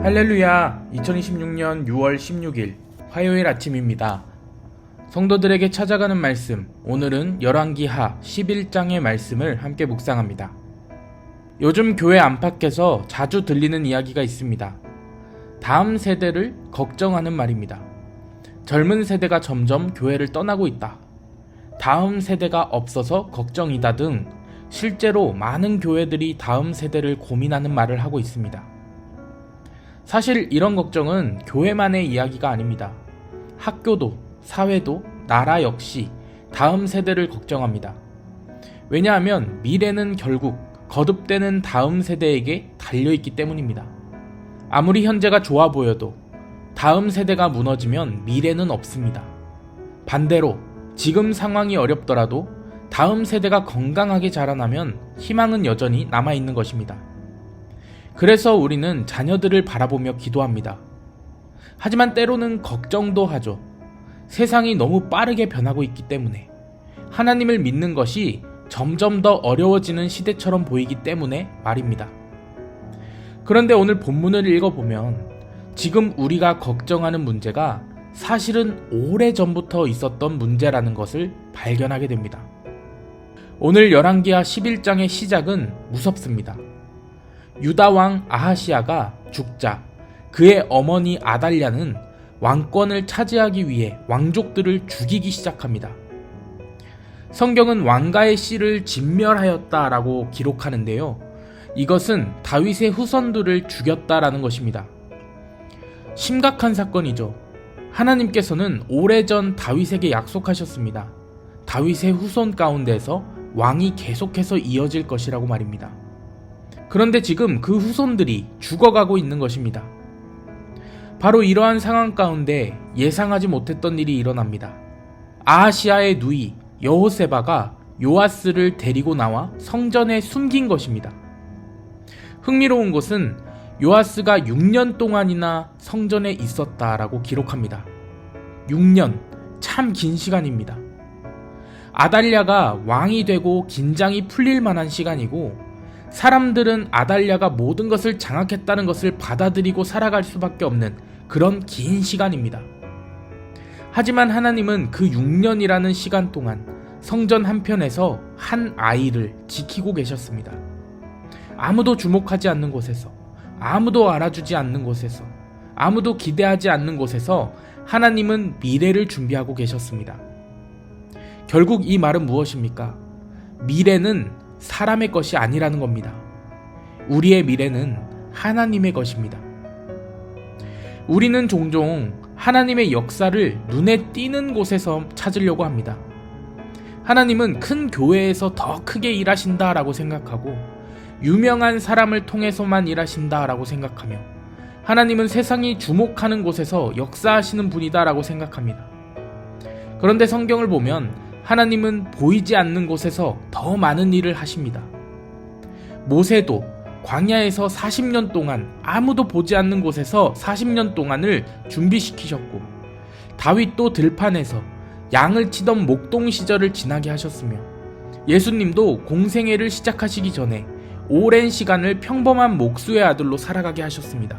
할렐루야. 2026년 6월 16일 화요일 아침입니다. 성도들에게 찾아가는 말씀, 오늘은 열왕기하 11장의 말씀을 함께 묵상합니다. 요즘 교회 안팎에서 자주 들리는 이야기가 있습니다. 다음 세대를 걱정하는 말입니다. 젊은 세대가 점점 교회를 떠나고 있다. 다음 세대가 없어서 걱정이다 등 실제로 많은 교회들이 다음 세대를 고민하는 말을 하고 있습니다. 사실 이런 걱정은 교회만의 이야기가 아닙니다. 학교도, 사회도, 나라 역시 다음 세대를 걱정합니다. 왜냐하면 미래는 결국 거듭되는 다음 세대에게 달려있기 때문입니다. 아무리 현재가 좋아 보여도 다음 세대가 무너지면 미래는 없습니다. 반대로 지금 상황이 어렵더라도 다음 세대가 건강하게 자라나면 희망은 여전히 남아있는 것입니다. 그래서 우리는 자녀들을 바라보며 기도합니다. 하지만 때로는 걱정도 하죠. 세상이 너무 빠르게 변하고 있기 때문에, 하나님을 믿는 것이 점점 더 어려워지는 시대처럼 보이기 때문에 말입니다. 그런데 오늘 본문을 읽어보면 지금 우리가 걱정하는 문제가 사실은 오래전부터 있었던 문제라는 것을 발견하게 됩니다. 오늘 열왕기하 11장의 시작은 무섭습니다. 유다 왕 아하시야가 죽자 그의 어머니 아달랴는 왕권을 차지하기 위해 왕족들을 죽이기 시작합니다. 성경은 왕가의 씨를 진멸하였다라고 기록하는데요. 이것은 다윗의 후손들을 죽였다라는 것입니다. 심각한 사건이죠. 하나님께서는 오래전 다윗에게 약속하셨습니다. 다윗의 후손 가운데서 왕이 계속해서 이어질 것이라고 말입니다. 그런데 지금 그 후손들이 죽어가고 있는 것입니다. 바로 이러한 상황 가운데 예상하지 못했던 일이 일어납니다. 아하시야의 누이 여호세바가 요아스를 데리고 나와 성전에 숨긴 것입니다. 흥미로운 것은 요아스가 6년 동안이나 성전에 있었다라고 기록합니다. 6년, 참 긴 시간입니다. 아달랴가 왕이 되고 긴장이 풀릴 만한 시간이고, 사람들은 아달랴가 모든 것을 장악했다는 것을 받아들이고 살아갈 수밖에 없는 그런 긴 시간입니다. 하지만 하나님은 그 6년이라는 시간 동안 성전 한편에서 한 아이를 지키고 계셨습니다. 아무도 주목하지 않는 곳에서, 아무도 알아주지 않는 곳에서, 아무도 기대하지 않는 곳에서 하나님은 미래를 준비하고 계셨습니다. 결국 이 말은 무엇입니까? 미래는 사람의 것이 아니라는 겁니다. 우리의 미래는 하나님의 것입니다. 우리는 종종 하나님의 역사를 눈에 띄는 곳에서 찾으려고 합니다. 하나님은 큰 교회에서 더 크게 일하신다라고 생각하고, 유명한 사람을 통해서만 일하신다라고 생각하며, 하나님은 세상이 주목하는 곳에서 역사하시는 분이다라고 생각합니다. 그런데 성경을 보면 하나님은 보이지 않는 곳에서 더 많은 일을 하십니다. 모세도 광야에서 40년 동안 아무도 보지 않는 곳에서 40년 동안을 준비시키셨고, 다윗도 들판에서 양을 치던 목동 시절을 지나게 하셨으며, 예수님도 공생애를 시작하시기 전에 오랜 시간을 평범한 목수의 아들로 살아가게 하셨습니다.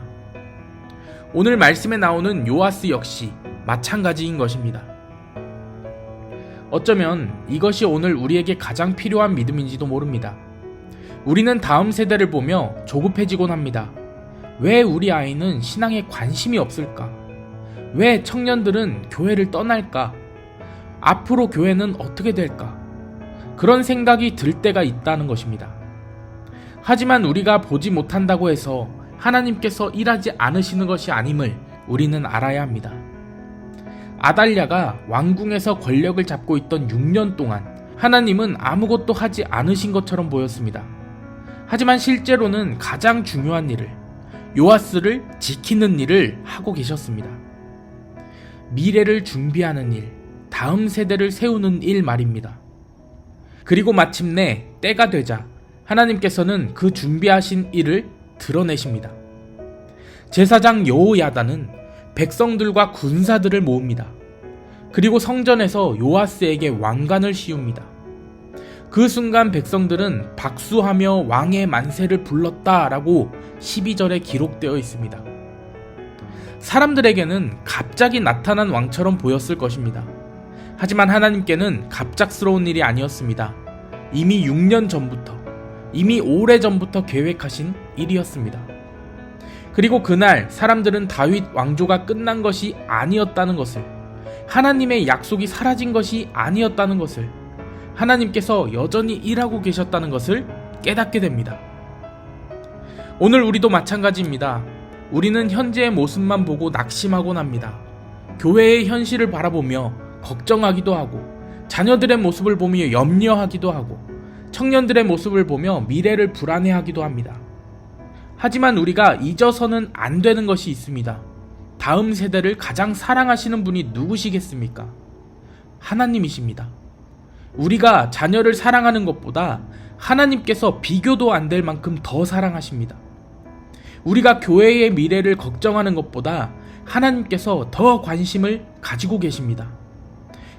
오늘 말씀에 나오는 요아스 역시 마찬가지인 것입니다. 어쩌면 이것이 오늘 우리에게 가장 필요한 믿음인지도 모릅니다. 우리는 다음 세대를 보며 조급해지곤 합니다. 왜 우리 아이는 신앙에 관심이 없을까? 왜 청년들은 교회를 떠날까? 앞으로 교회는 어떻게 될까? 그런 생각이 들 때가 있다는 것입니다. 하지만 우리가 보지 못한다고 해서 하나님께서 일하지 않으시는 것이 아님을 우리는 알아야 합니다. 아달랴가 왕궁에서 권력을 잡고 있던 6년 동안 하나님은 아무것도 하지 않으신 것처럼 보였습니다. 하지만 실제로는 가장 중요한 일을, 요아스를 지키는 일을 하고 계셨습니다. 미래를 준비하는 일, 다음 세대를 세우는 일 말입니다. 그리고 마침내 때가 되자 하나님께서는 그 준비하신 일을 드러내십니다. 제사장 여호야다는 백성들과 군사들을 모읍니다. 그리고 성전에서 요아스에게 왕관을 씌웁니다. 그 순간 백성들은 박수하며 왕의 만세를 불렀다라고 12절에 기록되어 있습니다. 사람들에게는 갑자기 나타난 왕처럼 보였을 것입니다. 하지만 하나님께는 갑작스러운 일이 아니었습니다. 이미 6년 전부터, 이미 오래전부터 계획하신 일이었습니다. 그리고 그날 사람들은 다윗 왕조가 끝난 것이 아니었다는 것을, 하나님의 약속이 사라진 것이 아니었다는 것을, 하나님께서 여전히 일하고 계셨다는 것을 깨닫게 됩니다. 오늘 우리도 마찬가지입니다. 우리는 현재의 모습만 보고 낙심하곤 합니다. 교회의 현실을 바라보며 걱정하기도 하고, 자녀들의 모습을 보며 염려하기도 하고, 청년들의 모습을 보며 미래를 불안해하기도 합니다. 하지만 우리가 잊어서는 안 되는 것이 있습니다. 다음 세대를 가장 사랑하시는 분이 누구시겠습니까? 하나님이십니다. 우리가 자녀를 사랑하는 것보다 하나님께서 비교도 안 될 만큼 더 사랑하십니다. 우리가 교회의 미래를 걱정하는 것보다 하나님께서 더 관심을 가지고 계십니다.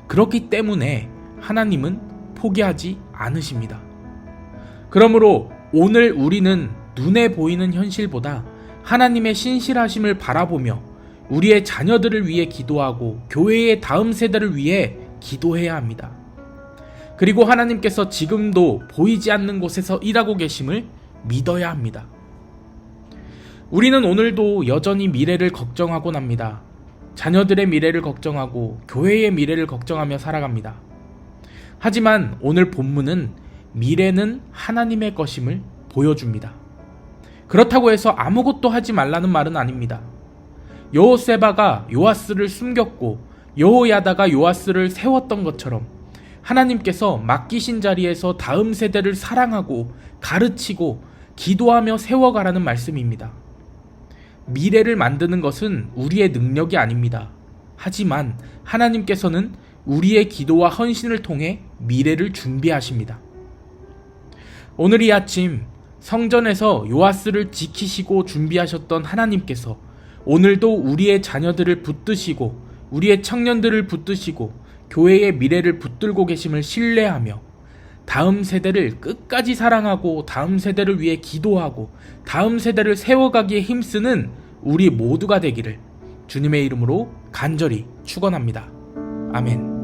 그렇기 때문에 하나님은 포기하지 않으십니다. 그러므로 오늘 우리는 눈에 보이는 현실보다 하나님의 신실하심을 바라보며 우리의 자녀들을 위해 기도하고 교회의 다음 세대를 위해 기도해야 합니다. 그리고 하나님께서 지금도 보이지 않는 곳에서 일하고 계심을 믿어야 합니다. 우리는 오늘도 여전히 미래를 걱정하곤 합니다. 자녀들의 미래를 걱정하고 교회의 미래를 걱정하며 살아갑니다. 하지만 오늘 본문은 미래는 하나님의 것임을 보여줍니다. 그렇다고 해서 아무것도 하지 말라는 말은 아닙니다. 여호세바가 요아스를 숨겼고 여호야다가 요아스를 세웠던 것처럼 하나님께서 맡기신 자리에서 다음 세대를 사랑하고 가르치고 기도하며 세워가라는 말씀입니다. 미래를 만드는 것은 우리의 능력이 아닙니다. 하지만 하나님께서는 우리의 기도와 헌신을 통해 미래를 준비하십니다. 오늘 이 아침 성전에서 요아스를 지키시고 준비하셨던 하나님께서 오늘도 우리의 자녀들을 붙드시고 우리의 청년들을 붙드시고 교회의 미래를 붙들고 계심을 신뢰하며 다음 세대를 끝까지 사랑하고 다음 세대를 위해 기도하고 다음 세대를 세워가기에 힘쓰는 우리 모두가 되기를 주님의 이름으로 간절히 축원합니다. 아멘.